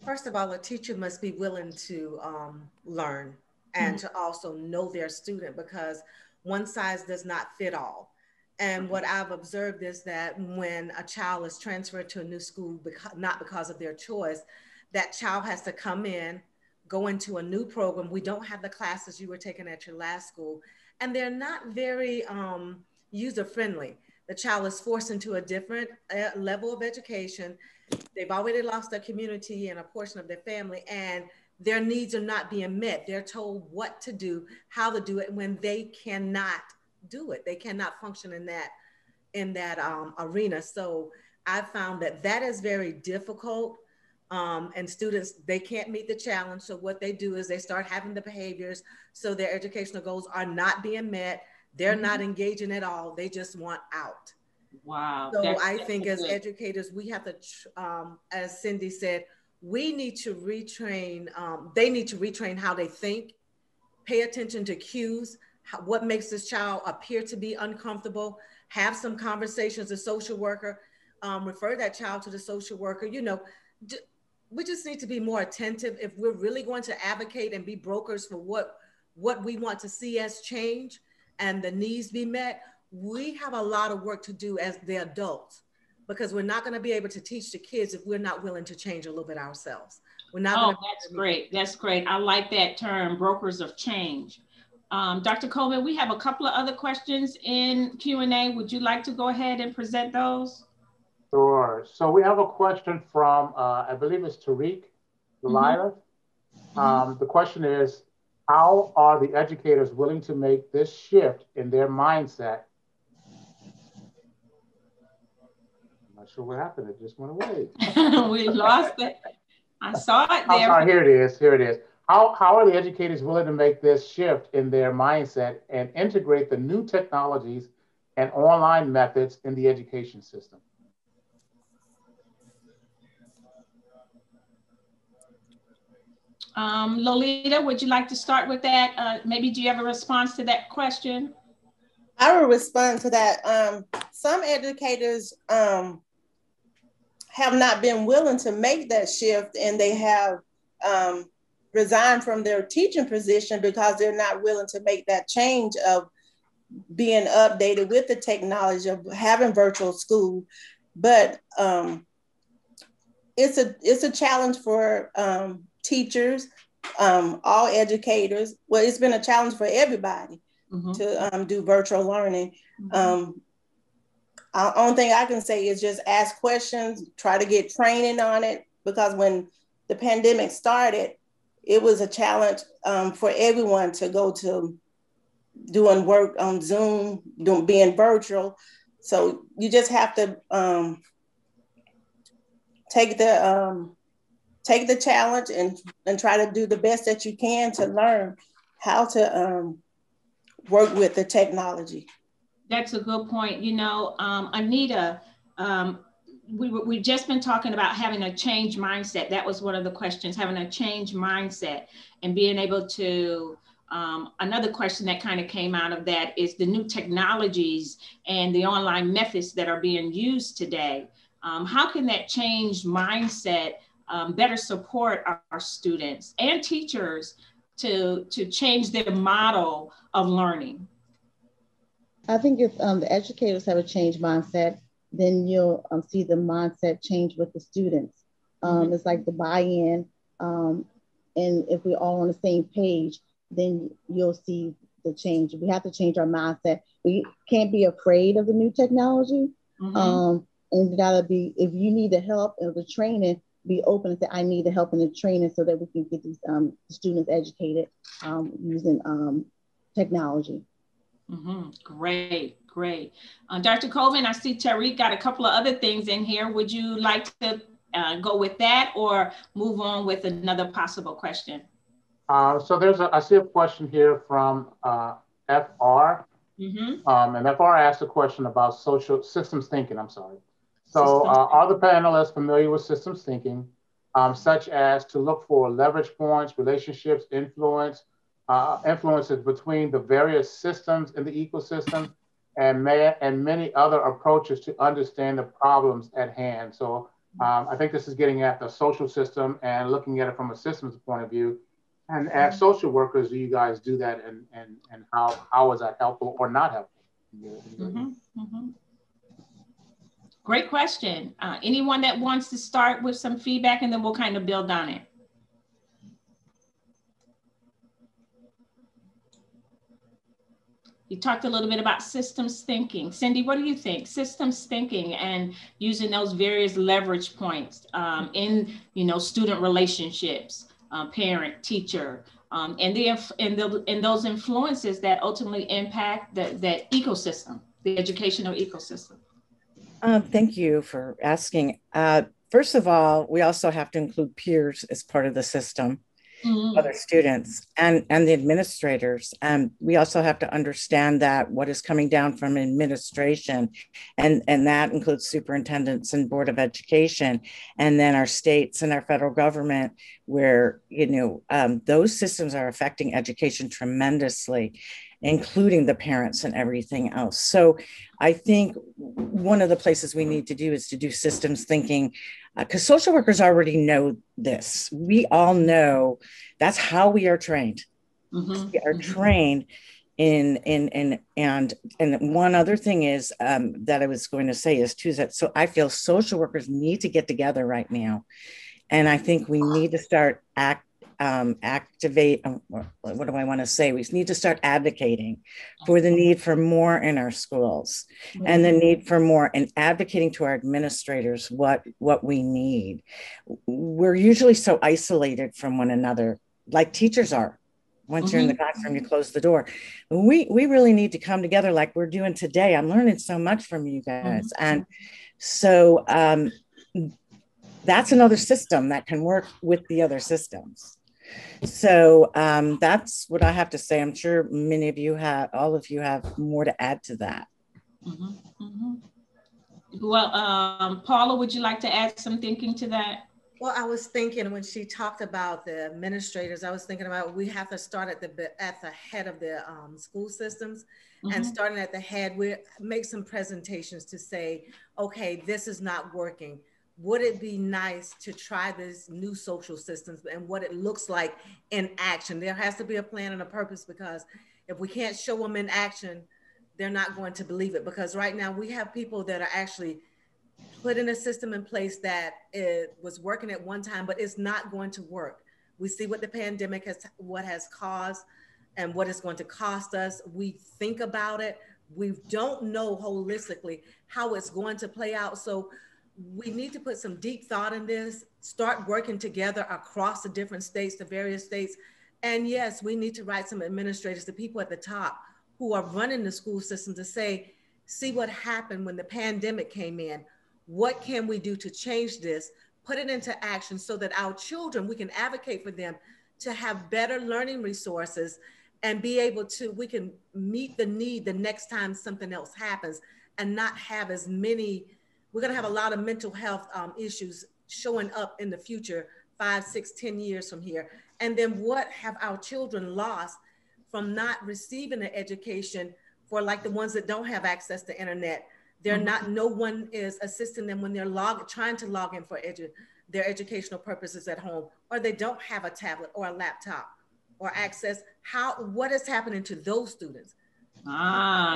First of all, a teacher must be willing to learn and to also know their student, because one size does not fit all. And what I've observed is that when a child is transferred to a new school, not because of their choice, that child has to come in, go into a new program. We don't have the classes you were taking at your last school, and they're not very user-friendly. The child is forced into a different level of education. They've already lost their community and a portion of their family, and their needs are not being met. They're told what to do, how to do it, when they cannot do it. They cannot function in that arena. So I found that is very difficult. And students, they can't meet the challenge. So what they do is they start having the behaviors. So their educational goals are not being met. They're not engaging at all. They just want out. Wow. So I think as educators, we have to, as Cindy said, we need to retrain, they need to retrain how they think, pay attention to cues, what makes this child appear to be uncomfortable, have some conversations, a social worker, refer that child to the social worker. We just need to be more attentive if we're really going to advocate and be brokers for what we want to see as change and the needs be met. We have a lot of work to do as the adults, because we're not going to be able to teach the kids if we're not willing to change a little bit ourselves. We're not. Oh, that's great. That's great. I like that term, brokers of change. Dr. Coleman, we have a couple of other questions in Q&A. Would you like to go ahead and present those? Sure. So we have a question from, I believe it's Tariq Delilah. The question is, how are the educators willing to make this shift in their mindset? I'm not sure what happened. It just went away. We lost it. I saw it there. I'm sorry, here it is. Here it is. How are the educators willing to make this shift in their mindset and integrate the new technologies and online methods in the education system? Lolita, would you like to start with that? Maybe do you have a response to that question? I will respond to that. Some educators have not been willing to make that shift, and they have resigned from their teaching position because they're not willing to make that change of being updated with the technology of having virtual school. But it's a challenge for teachers, all educators. Well, it's been a challenge for everybody to do virtual learning. Only thing I can say is just ask questions, try to get training on it, because when the pandemic started, it was a challenge for everyone to go to doing work on Zoom, being virtual. So you just have to take the challenge and try to do the best that you can to learn how to work with the technology. That's a good point. You know, Anita, we've just been talking about having a change mindset. That was one of the questions, having a change mindset and being able to, another question that kind of came out of that is the new technologies and the online methods that are being used today. How can that change mindset better support our students and teachers to change their model of learning? I think if the educators have a change mindset, then you'll see the mindset change with the students. It's like the buy-in, and if we're all on the same page, then you'll see the change. We have to change our mindset. We can't be afraid of the new technology. And you gotta be, if you need the help or the training, be open and say, I need the help and the training so that we can get these students educated using technology. Great, great. Dr. Coleman, I see Tariq got a couple of other things in here. Would you like to go with that or move on with another possible question? So I see a question here from FR. And FR asked a question about social systems thinking, I'm sorry. So are the panelists familiar with systems thinking, such as to look for leverage points, relationships, influences between the various systems in the ecosystem, and many other approaches to understand the problems at hand? So I think this is getting at the social system and looking at it from a systems point of view. And as social workers, do you guys do that, and how is that helpful or not helpful? Great question. Anyone that wants to start with some feedback, and then we'll kind of build on it. You talked a little bit about systems thinking. Cindy, what do you think? Systems thinking and using those various leverage points in, student relationships, parent, teacher, and those influences that ultimately impact that ecosystem, the educational ecosystem. Thank you for asking. First of all, we also have to include peers as part of the system, other students and the administrators. We also have to understand that what is coming down from administration, and that includes superintendents and Board of Education, and then our states and our federal government, where, those systems are affecting education tremendously, including the parents and everything else. So I think one of the places we need to do is to do systems thinking, because social workers already know this. We all know that's how we are trained. We are trained and one other thing is that I was going to say is too, that so I feel social workers need to get together right now. And I think we need to start activate, what do I want to say? We need to start advocating for the need for more in our schools, and the need for more, and advocating to our administrators what we need. We're usually so isolated from one another, like teachers are. Once you're in the classroom, you close the door. We really need to come together like we're doing today. I'm learning so much from you guys. And so that's another system that can work with the other systems. So that's what I have to say. I'm sure many of you all of you have more to add to that. Well, Paula, would you like to add some thinking to that? Well, I was thinking when she talked about the administrators, I was thinking about we have to start at the head of the school systems, and starting at the head, we make some presentations to say, okay, this is not working. Would it be nice to try this new social systems and what it looks like in action? There has to be a plan and a purpose, because if we can't show them in action, they're not going to believe it. Because right now we have people that are actually putting a system in place that it was working at one time, but it's not going to work. We see what the pandemic has caused and what it's going to cost us. We think about it. We don't know holistically how it's going to play out. So we need to put some deep thought in this, start working together across the different states, the various states. And yes, we need to write some administrators, the people at the top who are running the school system, to say, see what happened when the pandemic came in. What can we do to change this, put it into action so that our children, we can advocate for them to have better learning resources and be able to, we can meet the need the next time something else happens, and not have as many. We're gonna have a lot of mental health issues showing up in the future, 5, 6, 10 years from here. And then what have our children lost from not receiving an education, for like the ones that don't have access to internet? They're not, no one is assisting them when they're trying to log in for their educational purposes at home, or they don't have a tablet or a laptop or access. What is happening to those students?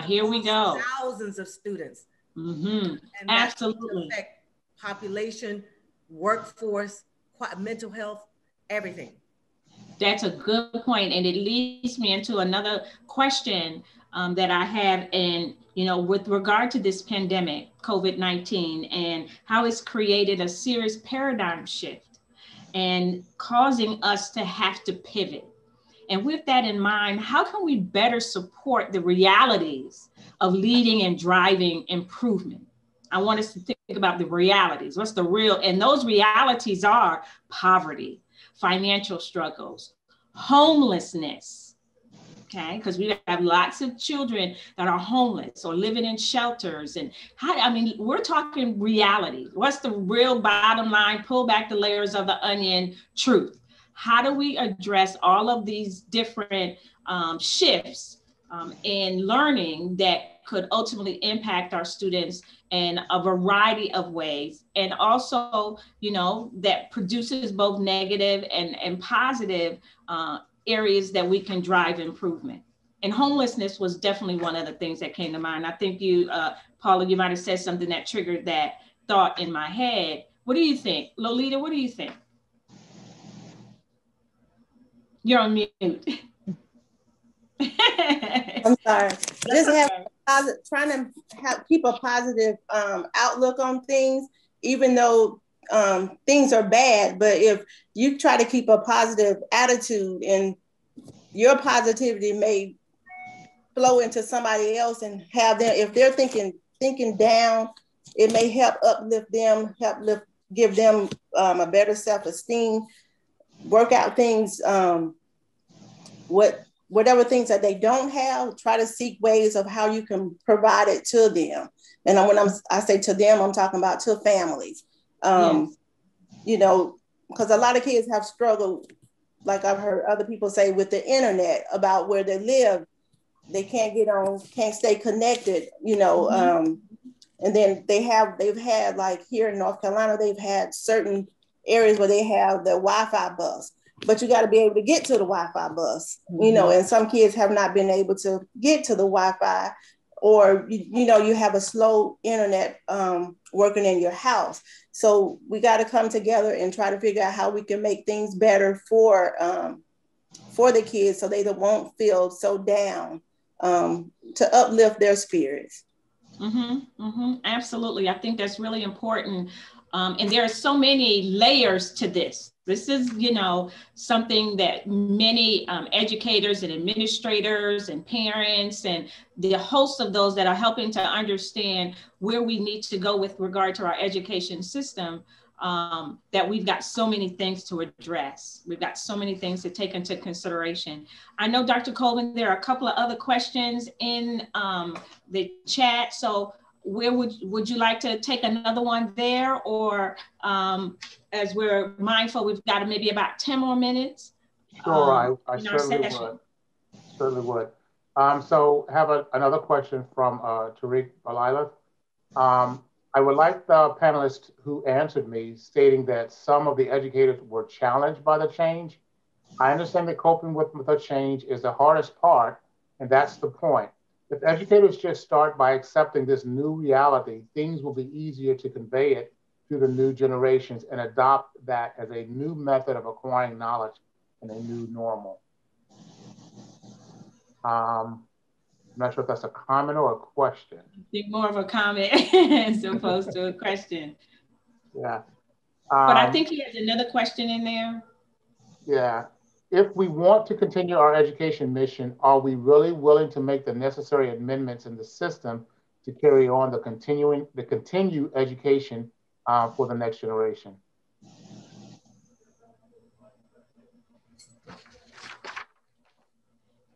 Here we go. Thousands of students. And absolutely affect population, workforce, mental health, everything. That's a good point, and it leads me into another question that I have, and with regard to this pandemic, COVID-19, and how it's created a serious paradigm shift and causing us to have to pivot. And with that in mind, how can we better support the realities of leading and driving improvement? I want us to think about the realities. What's the real? And those realities are poverty, financial struggles, homelessness. Okay, because we have lots of children that are homeless or living in shelters. And we're talking reality. What's the real bottom line? Pull back the layers of the onion truth. How do we address all of these different shifts in learning that could ultimately impact our students in a variety of ways, and also, that produces both negative and positive areas that we can drive improvement? And homelessness was definitely one of the things that came to mind. I think you, Paula, you might have said something that triggered that thought in my head. What do you think? Lolita, what do you think? You're on mute. I'm sorry. Just trying to keep a positive outlook on things, even though things are bad. But if you try to keep a positive attitude, and your positivity may flow into somebody else and have them, if they're thinking down, it may help uplift them, give them a better self-esteem, work out things, whatever things that they don't have, try to seek ways of how you can provide it to them. And when I say to them, I'm talking about to families. Yes. Because a lot of kids have struggled, like I've heard other people say, with the internet, about where they live. They can't get on, can't stay connected, and then they've had, like here in North Carolina, they've had certain areas where they have the Wi-Fi bus, but you got to be able to get to the Wi-Fi bus, and some kids have not been able to get to the Wi-Fi, or you have a slow internet working in your house. So we got to come together and try to figure out how we can make things better for the kids, so they won't feel so down, to uplift their spirits. Absolutely. I think that's really important. And there are so many layers to this. This is, something that many educators and administrators and parents and the host of those that are helping to understand where we need to go with regard to our education system, that we've got so many things to address. We've got so many things to take into consideration. I know, Dr. Coleman, there are a couple of other questions in the chat. So where would you like to take another one there, or as we're mindful, we've got maybe about 10 more minutes. Sure, I certainly would. So have another question from Tariq Balilith. I would like the panelist who answered me stating that some of the educators were challenged by the change. I understand that coping with the change is the hardest part, and that's the point. If educators just start by accepting this new reality, things will be easier to convey it to the new generations and adopt that as a new method of acquiring knowledge and a new normal. I'm not sure if that's a comment or a question. I think more of a comment as opposed to a question. Yeah. But I think he has another question in there. Yeah. If we want to continue our education mission, are we really willing to make the necessary amendments in the system to carry on the continued education for the next generation?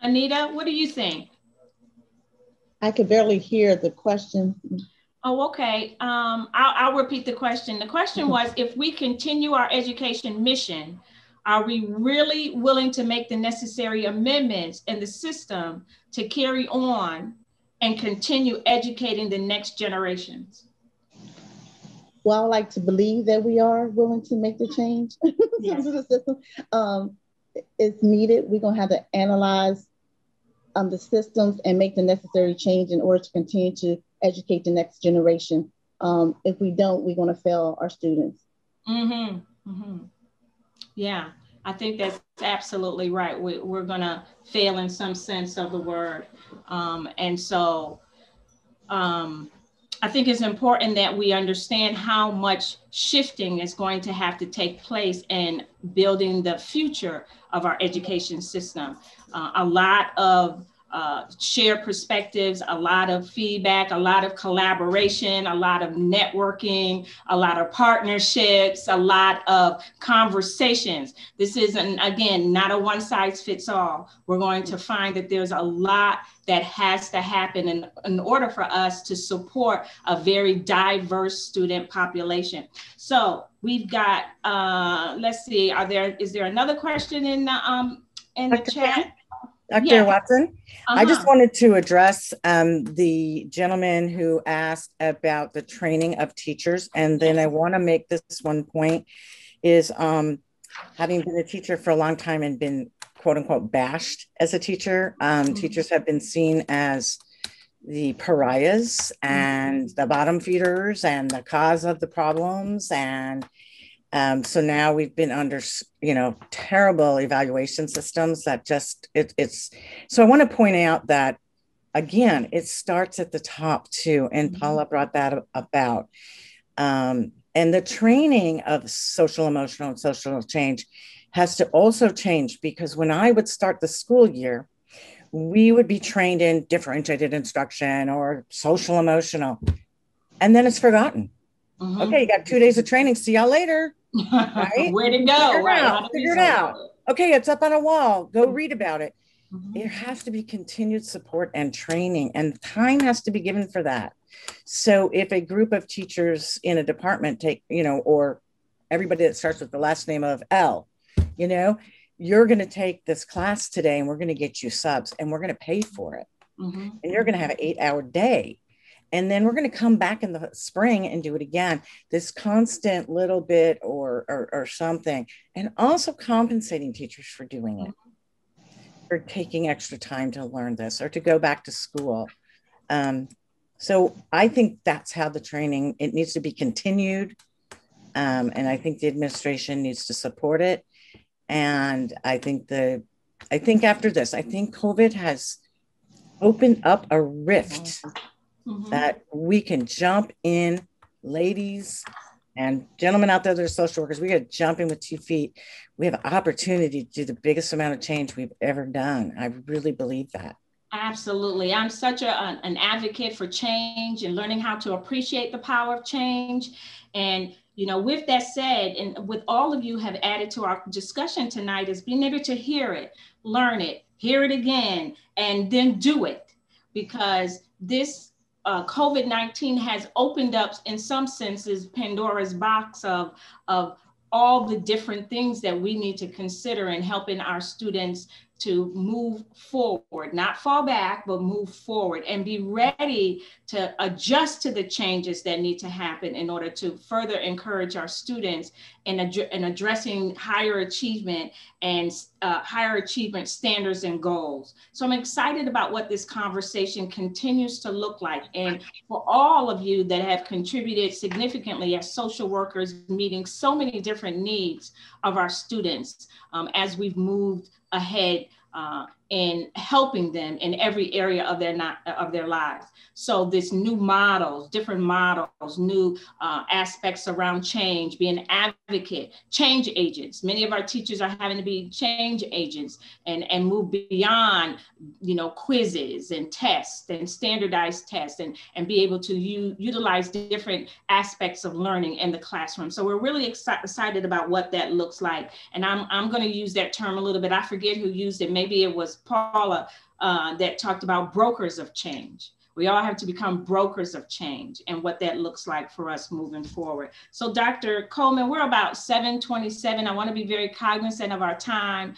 Anita, what do you think? I could barely hear the question. Oh, okay. I'll repeat the question. The question was, if we continue our education mission, are we really willing to make the necessary amendments in the system to carry on and continue educating the next generations? Well, I like to believe that we are willing to make the change to the system. It's needed. We're going to have to analyze the systems and make the necessary change in order to continue to educate the next generation. If we don't, we're going to fail our students. Yeah, I think that's absolutely right. We're going to fail in some sense of the word. And so I think it's important that we understand how much shifting is going to have to take place in building the future of our education system. A lot of shared perspectives, a lot of feedback, a lot of collaboration, a lot of networking, a lot of partnerships, a lot of conversations. This isn't, again, not a one size fits all. We're going to find that there's a lot that has to happen in order for us to support a very diverse student population. So we've got, let's see, is there another question in the chat? Dr. Watson, I just wanted to address the gentleman who asked about the training of teachers. And then I want to make this one point is having been a teacher for a long time and been quote unquote bashed as a teacher, teachers have been seen as the pariahs and the bottom feeders and the cause of the problems. And so now we've been under, terrible evaluation systems that just, so I want to point out that, again, it starts at the top too. And Paula brought that about. And the training of social, emotional, and social change has to also change, because when I would start the school year, we would be trained in differentiated instruction or social, emotional, and then it's forgotten. Okay, you got 2 days of training. See y'all later. Right? Where to go? Figure it out. Okay, it's up on a wall. Go read about it. There has to be continued support and training, and time has to be given for that. So if a group of teachers in a department take, or everybody that starts with the last name of L, you're going to take this class today and we're going to get you subs and we're going to pay for it. And you're going to have an 8-hour day. And then we're going to come back in the spring and do it again. This constant little bit or something. And also compensating teachers for doing it, for taking extra time to learn this or to go back to school. So I think that's how the training, it needs to be continued. And I think the administration needs to support it. And I think after this, I think COVID has opened up a rift that we can jump in, ladies and gentlemen out there that are social workers, we got to jump in with 2 feet. We have an opportunity to do the biggest amount of change we've ever done. I really believe that. Absolutely. I'm such an advocate for change and learning how to appreciate the power of change. And, you know, with that said, and with all of you have added to our discussion tonight is being able to hear it, learn it, hear it again, and then do it. Because this COVID-19 has opened up, in some senses, Pandora's box of all the different things that we need to consider in helping our students to move forward, not fall back, but move forward and be ready to adjust to the changes that need to happen in order to further encourage our students in addressing higher achievement and higher achievement standards and goals. So I'm excited about what this conversation continues to look like. And for all of you that have contributed significantly as social workers, meeting so many different needs of our students as we've moved ahead in helping them in every area of their lives. So this new models, different models, new aspects around change, being an advocate, change agents. Many of our teachers are having to be change agents and move beyond, you know, quizzes and tests and standardized tests and be able to utilize different aspects of learning in the classroom. So we're really excited about what that looks like. And I'm going to use that term a little bit. I forget who used it. Maybe it was Paula that talked about brokers of change. We all have to become brokers of change and what that looks like for us moving forward. So Dr. Coleman, we're about 7:27. I want to be very cognizant of our time.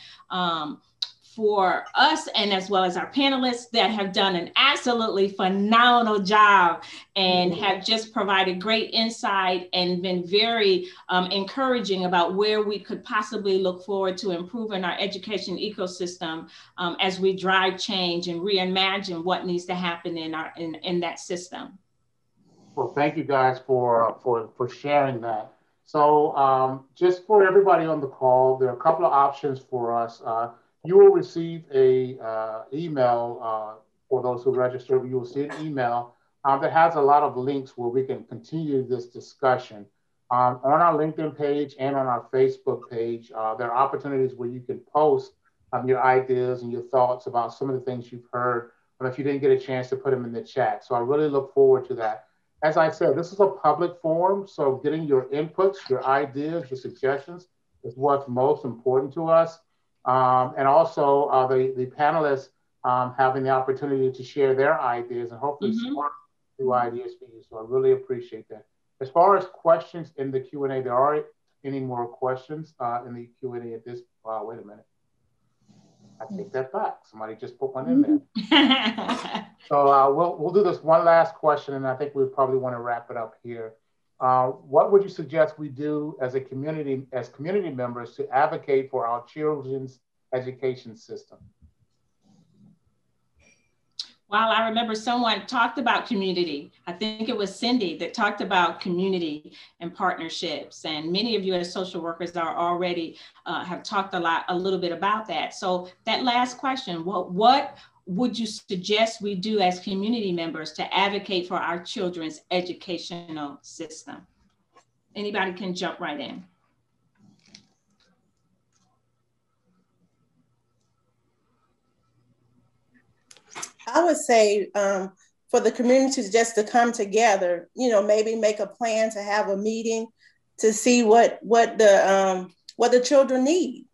For us and as well as our panelists that have done an absolutely phenomenal job and have just provided great insight and been very encouraging about where we could possibly look forward to improving our education ecosystem as we drive change and reimagine what needs to happen in that system. Well, thank you guys for sharing that. So just for everybody on the call, there are a couple of options for us. You will receive a email for those who register. You will see an email that has a lot of links where we can continue this discussion. On our LinkedIn page and on our Facebook page, there are opportunities where you can post your ideas and your thoughts about some of the things you've heard, or if you didn't get a chance to put them in the chat. So I really look forward to that. As I said, this is a public forum, so getting your inputs, your ideas, your suggestions is what's most important to us. And also the panelists having the opportunity to share their ideas and hopefully spark new ideas for you. So I really appreciate that. As far as questions in the Q&A, there aren't any more questions in the Q&A at this, wait a minute. I take that back. Somebody just put one in there. So we'll do this one last question, and I think we probably want to wrap it up here. What would you suggest we do as community members to advocate for our children's education system? Well, I remember someone talked about community. I think it was Cindy that talked about community and partnerships. And many of you as social workers are already have talked a little bit about that. So that last question, what would you suggest we do as community members to advocate for our children's educational system? Anybody can jump right in. I would say for the community just to come together, you know, maybe make a plan to have a meeting to see what the children need.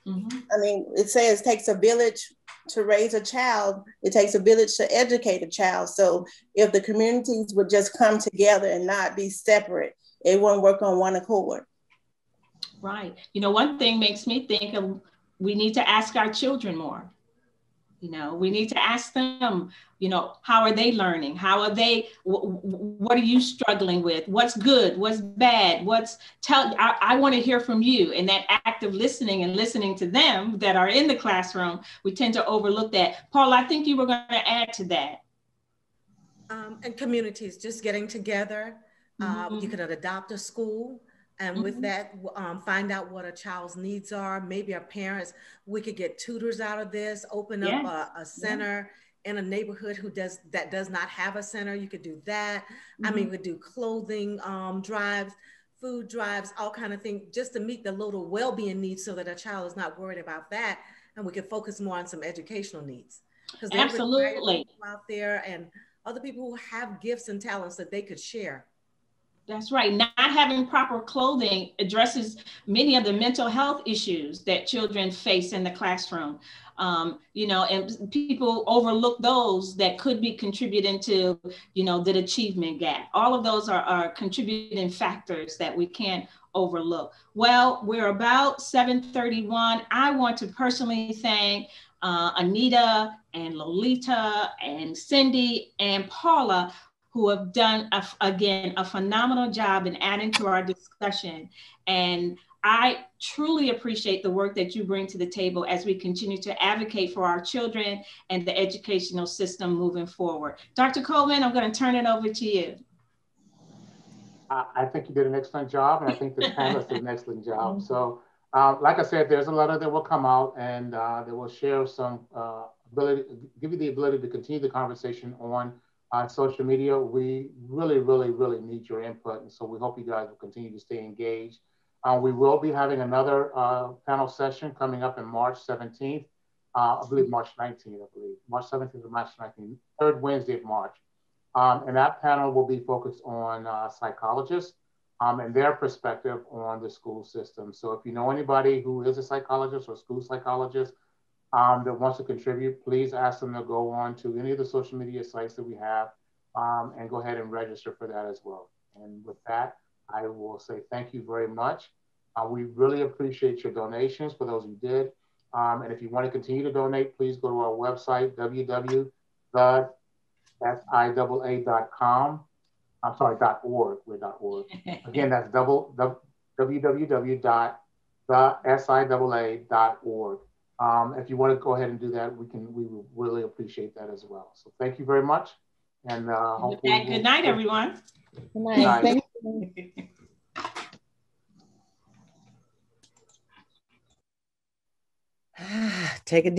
I mean, it says it takes a village to raise a child. It takes a village to educate a child. So if the communities would just come together and not be separate, it won't work on one accord. Right. You know, one thing makes me think of, we need to ask our children more. You know, we need to ask them, you know, how are they learning? How are they, what are you struggling with? What's good? What's bad? I want to hear from you. And that active listening and listening to them that are in the classroom, we tend to overlook that. Paul, I think you were going to add to that. And communities just getting together. You could adopt a school. And with that, find out what a child's needs are. Maybe our parents, we could get tutors out of this, open up a center in a neighborhood that does not have a center. You could do that. I mean, we could do clothing drives, food drives, all kind of things, just to meet the little well-being needs so that a child is not worried about that. And we could focus more on some educational needs. Because there are people out there and other people who have gifts and talents that they could share. That's right. Not having proper clothing addresses many of the mental health issues that children face in the classroom. You know, and people overlook those that could be contributing to, you know, the achievement gap. All of those are contributing factors that we can't overlook. Well, we're about 7:31. I want to personally thank Anita and Lolita and Cindy and Paula, who have done, again, a phenomenal job in adding to our discussion. And I truly appreciate the work that you bring to the table as we continue to advocate for our children and the educational system moving forward. Dr. Coleman, I'm going to turn it over to you. I think you did an excellent job, and I think the panelists did an excellent job. So, like I said, there's a letter that will come out, and that will share some give you the ability to continue the conversation on social media. We really, really, really need your input. And so we hope you guys will continue to stay engaged. We will be having another panel session coming up in March 17th. I believe March 19th, March 17th or March 19th, third Wednesday of March. And that panel will be focused on psychologists and their perspective on the school system. So if you know anybody who is a psychologist or school psychologist that wants to contribute, please ask them to go on to any of the social media sites that we have and go ahead and register for that as well. And with that, I will say thank you very much. We really appreciate your donations for those who did. And if you want to continue to donate, please go to our website, www.siaa.com. I'm sorry, .org. We're .org. Again, that's www.thesiaa.org. If you want to go ahead and do that, we will really appreciate that as well. So thank you very much. And hopefully good night, everyone. Good night. Thank you. Take a deep